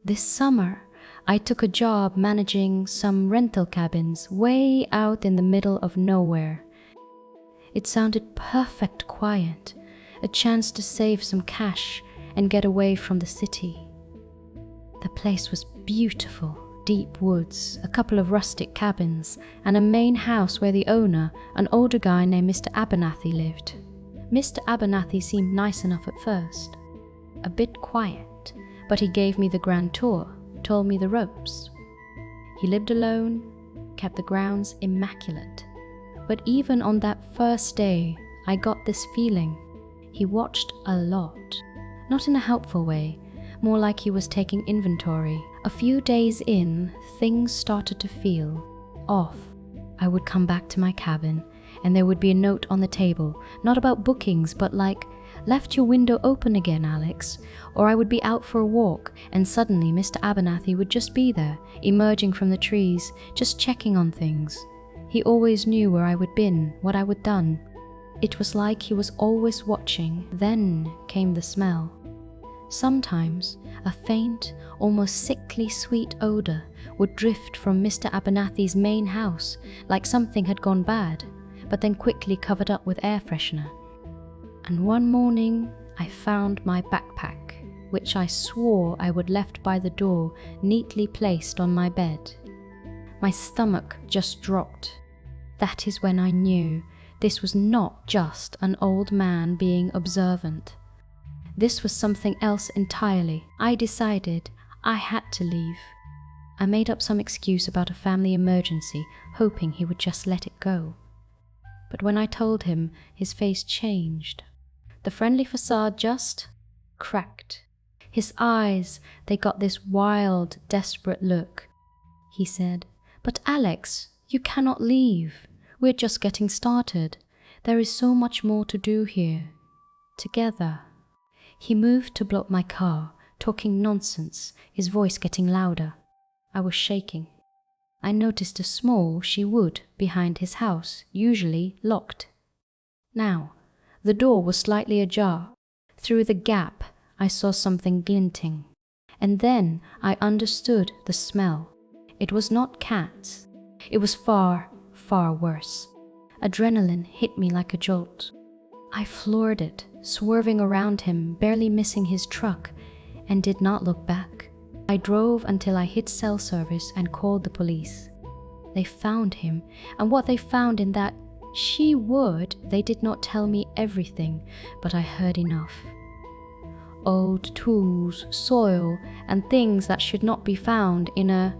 This summer, I took a job managing some rental cabins way out in the middle of nowhere. It sounded perfect quiet, a chance to save some cash and get away from the city. The place was beautiful, deep woods, a couple of rustic cabins, and a main house where the owner, an older guy named Mr. Abernathy, lived. Mr. Abernathy seemed nice enough at first. A bit quiet, but he gave me the grand tour, told me the ropes. He lived alone, kept the grounds immaculate. But even on that first day, I got this feeling. He watched a lot. Not in a helpful way, more like he was taking inventory. A few days in, things started to feel off. I would come back to my cabin, and there would be a note on the table, not about bookings, but like, "Left your window open again, Alex." Or I would be out for a walk, and suddenly Mr. Abernathy would just be there, emerging from the trees, just checking on things. He always knew where I would been, what I would done. It was like he was always watching. Then came the smell. Sometimes a faint, almost sickly sweet odor would drift from Mr. Abernathy's main house, like something had gone bad, but then quickly covered up with air freshener. And one morning I found my backpack, which I swore I would left by the door, neatly placed on my bed. My stomach just dropped. That is when I knew this was not just an old man being observant. This was something else entirely. I decided I had to leave. I made up some excuse about a family emergency, hoping he would just let it go. But when I told him, his face changed. The friendly facade just cracked. His eyes, they got this wild, desperate look. He said, "But Alex, you cannot leave. We're just getting started. There is so much more to do here. Together." He moved to block my car, talking nonsense, his voice getting louder. I was shaking. I noticed a small she-wood behind his house, usually locked. Now, the door was slightly ajar. Through the gap, I saw something glinting. And then I understood the smell. It was not cats. It was far, far worse. Adrenaline hit me like a jolt. I floored it, swerving around him, barely missing his truck, and did not look back. I drove until I hit cell service and called the police. They found him, and what they found in that she-wood, they did not tell me everything, but I heard enough. Old tools, soil, and things that should not be found in a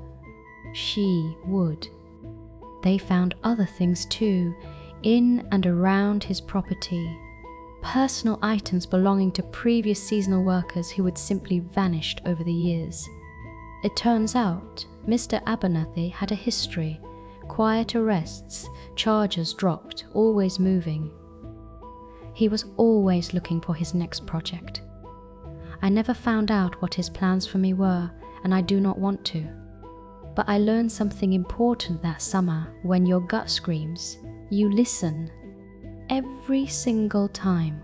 she-wood. They found other things too, in and around his property. Personal items belonging to previous seasonal workers who had simply vanished over the years. It turns out Mr. Abernathy had a history, quiet arrests, charges dropped, always moving. He was always looking for his next project. I never found out what his plans for me were, and I do not want to. But I learned something important that summer. When your gut screams, you listen. Every single time.